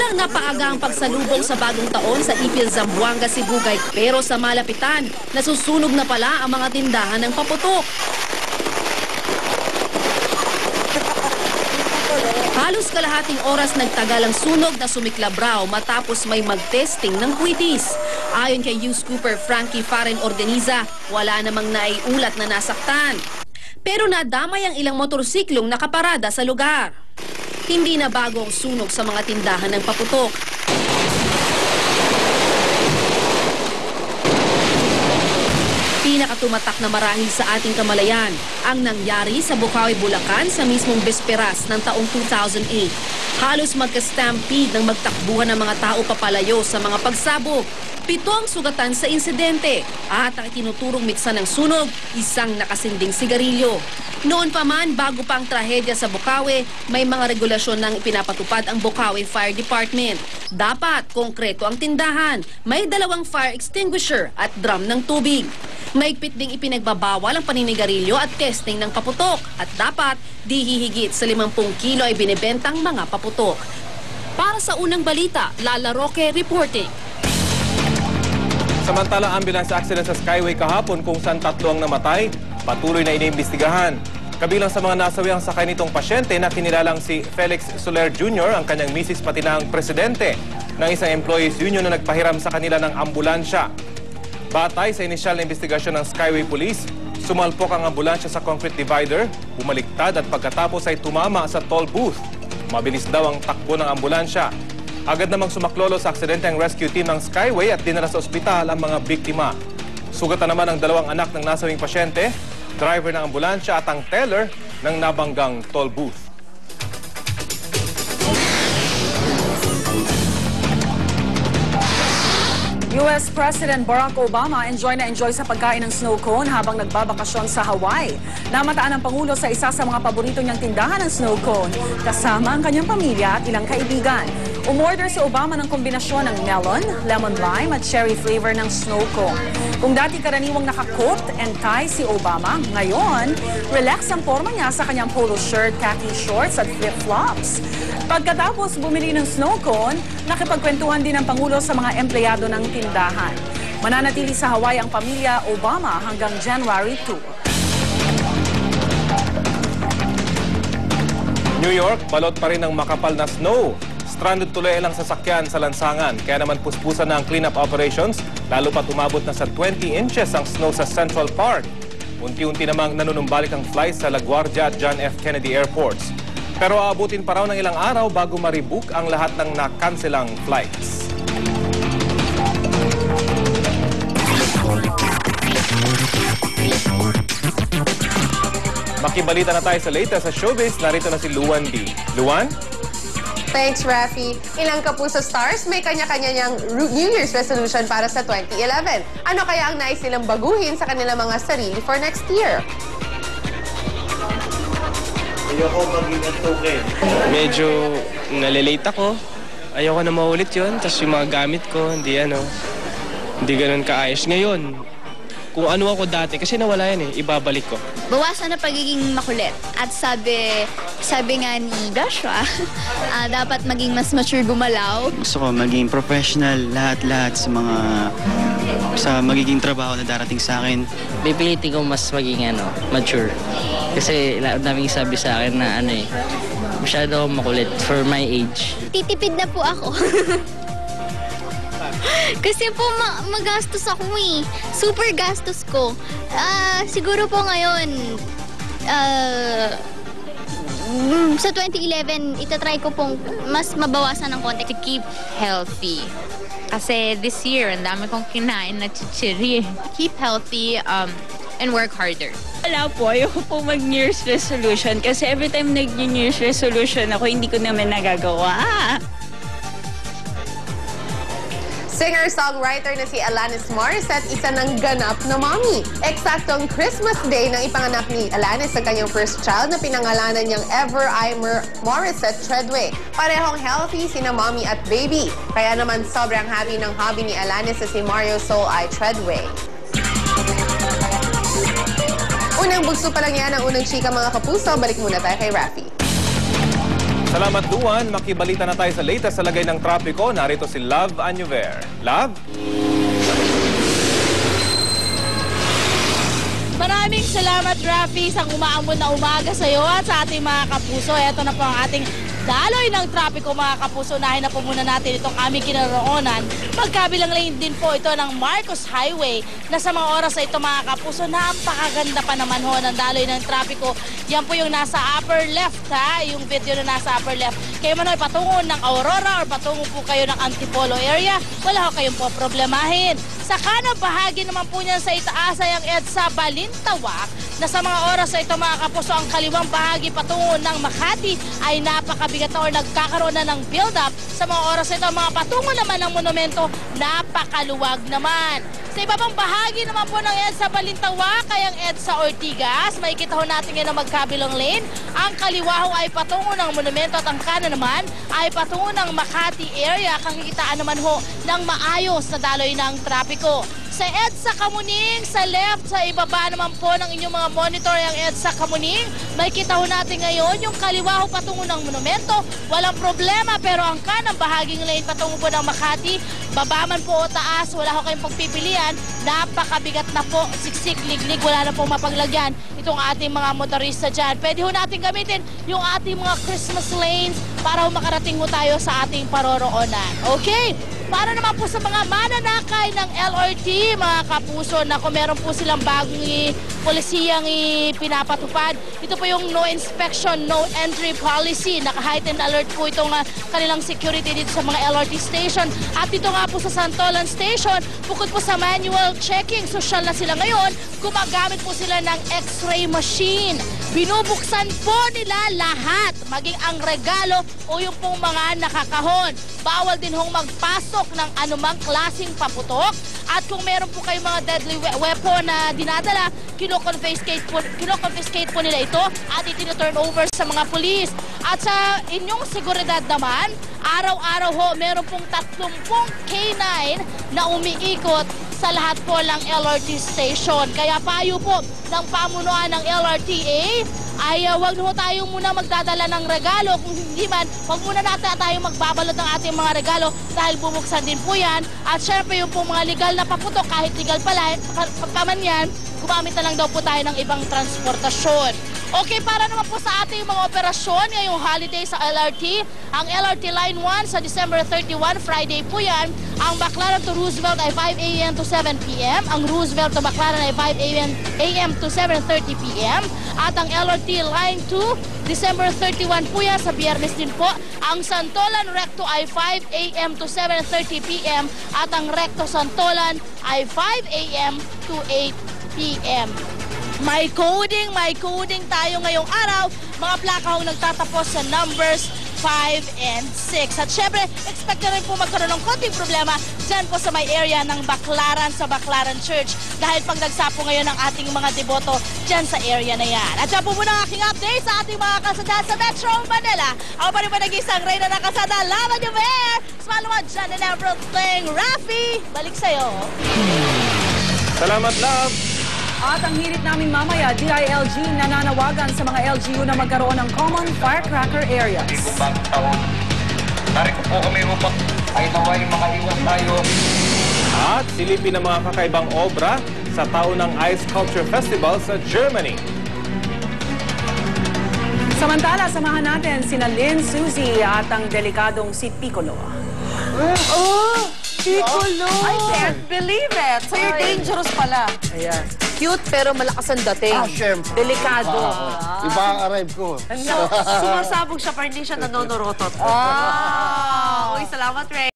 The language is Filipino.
Tinilang na paaga ang pagsalubong sa bagong taon sa Ipil, Zamboanga, Sibugay. Pero sa malapitan, nasusunog na pala ang mga tindahan ng paputok. Halos kalahating oras nagtagal ang sunog na sumiklabraw matapos may mag-testing ng kwitis. Ayon kay Youth Scooper Frankie Faren Ordeniza, wala namang naiulat na nasaktan. Pero nadamay ang ilang motorsiklong nakaparada sa lugar. Hindi na bago ang sunog sa mga tindahan ng paputok. Pinakatumatak na marahil sa ating kamalayan ang nangyari sa Bukawi, Bulacan sa mismong besperas ng taong 2008. Halos magka-stampede ng magtakbuhan ng mga tao papalayo sa mga pagsabog. 7 ang sugatan sa insidente at ang tinuturong mitsa ng sunog, isang nakasinding sigarilyo. Noon pa man, bago pa ang trahedya sa Bukawi, may mga regulasyon nang ipinapatupad ang Bukawi Fire Department. Dapat konkreto ang tindahan, may 2 fire extinguisher at drum ng tubig. Maigpit ding ipinagbabawal ang paninigarilyo at testing ng paputok at dapat di hihigit sa 50 kilo ay binibentang mga paputok. Para sa unang balita, Lala Roque reporting. Samantalang ambulance accident sa Skyway kahapon kung saan 3 ang namatay, patuloy na iniimbestigahan. Kabilang sa mga nasawi ang sakay nitong pasyente na kinilalang si Felix Soler Jr., ang kanyang misis pati na ang presidente ng isang employees union na nagpahiram sa kanila ng ambulansya. Batay sa inisyal na investigasyon ng Skyway Police, sumalpok ang ambulansya sa concrete divider, bumaliktad at pagkatapos ay tumama sa toll booth. Mabilis daw ang takbo ng ambulansya. Agad namang sumaklolo sa aksidente ang rescue team ng Skyway at dinala sa ospital ang mga biktima. Sugatan naman ang 2 anak ng nasawing pasyente, driver ng ambulansya at ang teller ng nabanggang toll booth. US President Barack Obama enjoy sa pagkain ng snow cone habang nagbabakasyon sa Hawaii. Namataan ang Pangulo sa isa sa mga paborito niyang tindahan ng snow cone, kasama ang kanyang pamilya at ilang kaibigan. Umorder si Obama ng kombinasyon ng melon, lemon lime at cherry flavor ng snow cone. Kung dati karaniwang naka-coat and tie si Obama, ngayon, relax ang forma niya sa kanyang polo shirt, khaki shorts at flip-flops. Pagkatapos bumili ng snow cone, nakipagkwentuhan din ang Pangulo sa mga empleyado ng tindahan. Mananatili sa Hawaii ang pamilya Obama hanggang January 2. New York, balot pa rin ng makapal na snow. Stranded tuloy ilang sasakyan sa lansangan, kaya naman puspusan na ang cleanup operations, lalo pat umabot na sa 20 inches ang snow sa Central Park. Unti-unti namang nanunumbalik ang flights sa LaGuardia at John F. Kennedy airports. Pero aabutin pa raw ng ilang araw bago ma-rebook ang lahat ng nakanselang flights. Makibalita na tayo sa latest sa showbiz. Narito na si Luan D. Luan? Thanks, Rafi. Ilang Kapuso stars may kanya-kanya niyang New Year's resolution para sa 2011. Ano kaya ang nais nilang baguhin sa kanilang mga sarili for next year? Ayoko maging antukin. Medyo nalilate ako. Ayoko na maulit yun. Tapos yung mga gamit ko, hindi ganun kaayos. Ngayon, kung ano ako dati, kasi nawala yan ibabalik ko. Bawasan na pagiging makulit. At sabi nga ni Joshua, dapat maging mas mature gumalaw. Gusto ko maging professional lahat-lahat sa magiging trabaho na darating sa akin. Pipilitin ko mas maging mature. Kasi daming sabi sa akin na masyado akong makulit for my age. Titipid na po ako. Kasi po magastos ako Super gastos ko. Siguro po ngayon, sa 2011, itatry ko pong mas mabawasan ng konti. To keep healthy. Kasi this year, ang dami kong kinain na chichiri. Keep healthy and work harder. Wala po, ayoko po mag-New Year's resolution kasi every time nag-New Year's resolution ako, hindi ko naman nagagawa. Singer-songwriter na si Alanis Morissette, isa ng ganap na mommy. Eksaktong Christmas Day nang ipanganak ni Alanis ang kanyang first child na pinangalanan niyang Ever Imer Morissette Treadway. Parehong healthy sina mommy at baby. Kaya naman sobrang happy ng hobby ni Alanis sa si Mario Soul I Treadway. Unang bugso pa lang yan ang unang chika mga kapuso. Balik muna tayo kay Rafi. Salamat, Luan. Makibalita na tayo sa latest sa lagay ng trapiko. Narito si Love Anuver. Love? Maraming salamat, Rafi, sa umaambon na umaga sa iyo at sa ating mga kapuso. Ito na po ang ating daloy ng trapiko, mga kapuso. Unahin na po muna natin itong aming kinaroonan. Magkabilang lane din po ito ng Marcos Highway na sa mga oras na ito, mga kapuso, napakaganda pa naman ho ng daloy ng trapiko. Yan po yung nasa upper left, ha? Yung video na nasa upper left. Kayo man ho patungo ng Aurora or patungo po kayo ng Antipolo area, wala ho kayong po problemahin. Sa kanang bahagi naman po niyan sa itaas ay ang EDSA Balintawak na sa mga oras na ito, mga kapuso, ang kaliwang bahagi patungo ng Makati ay napakabigat na or nagkakaroon na ng build-up. Sa mga oras na ito, mga patungo naman ng monumento, napakaluwag naman. Sa iba pang bahagi naman po ng EDSA Balintawak ay ang EDSA Ortigas. Makikita ho natin yan ang magkabilang lane. Ang kaliwa ho ay patungo ng monumento at ang kanan naman ay patungo ng Makati area. Kakikitaan naman ho ng maayos na daloy ng trapiko. Sa EDSA Kamuning, sa left, sa ibaba naman po ng inyong mga monitor ang EDSA Kamuning. Makikita ho natin ngayon yung kaliwa ho patungo ng monumento. Walang problema, pero ang kanang bahaging lane patungo po ng Makati, baba man po o taas, wala ho kayong pagpipilian. Napakabigat na po, siksik, liglig, wala na pong mapaglagyan itong ating mga motorista dyan. Pwede ho natin gamitin yung ating mga Christmas lanes para ho makarating ho tayo sa ating paroroonan. Okay? Para naman po sa mga mananakay ng LRT, mga kapuso, na kung meron po silang bagong polisiyang pinapatupad, ito po yung no inspection, no entry policy. Naka-heightened alert po itong kanilang security dito sa mga LRT station. At dito nga po sa Santolan Station, bukod po sa manual checking, social na sila ngayon, gumagamit po sila ng X-ray machine. Binubuksan po nila lahat, maging ang regalo o yung pong mga nakakahon. Bawal din hong magpasok ng anumang klaseng paputok. At kung meron po kayong mga deadly weapon na dinadala, kino-confiscate po nila ito at itino-turn over sa mga pulis. At sa inyong seguridad naman, araw-araw ho, meron pong 30 K9 na umiikot sa lahat po ng LRT station. Kaya payo po ng pamunuan ng LRTA ay wag na tayo muna magdadala ng regalo. Kung hindi man, wag muna natin tayo magbabalot ng ating mga regalo dahil bubuksan din po yan. At syempre yung po mga legal na paputok, kahit legal pala, pagkaman yan, gumamit na lang daw po tayo ng ibang transportasyon. Okay, para naman po sa ating mga operasyon ngayong holiday sa LRT, ang LRT Line 1 sa December 31, Friday po yan. Ang Baclaran to Roosevelt ay 5 a.m. to 7 p.m. Ang Roosevelt to Baclaran ay 5 a.m. to 7:30 p.m. At ang LRT Line 2, December 31 po yan, sa Biyernes din po. Ang Santolan Recto ay 5 a.m. to 7:30 p.m. At ang Recto Santolan ay 5 a.m. to 8 p.m. May coding tayo ngayong araw. Mga plaka hong nagtatapos sa numbers 5 and 6. At syempre, expect na rin po magkaroon ng konting problema dyan po sa may area ng Baclaran sa Baclaran Church. Dahil pag nagsapo ngayon ng ating mga deboto dyan sa area na yan. At dyan po muna ang aking update sa ating mga kasada sa Metro Manila. Ako pa rin pa nag-isang Reyna ng Kasada. Love you, Bear! Smile naman dyan and everything. Rafi, balik sa'yo. Salamat, Love! At ang hirit namin mamaya, DILG nananawagan sa mga LGU na magkaroon ng common firecracker areas. Bagong taon. Narito po kami upang ay naway makaiwan tayo. At silipin ang mga kakaibang obra sa taon ng Ice Sculpture Festival sa Germany. Samantala, samahan natin sina Lynn, Suzy at ang delikadong si Piccolo. Oh! Piccolo! I can't believe it! So you're dangerous pala. Ayan. Cute pero malakas ang dating. Siyempre. Delikado. Iba ang arrive ko. Sumasabog siya pero hindi siya nanonorotot. Uy, salamat, Ray.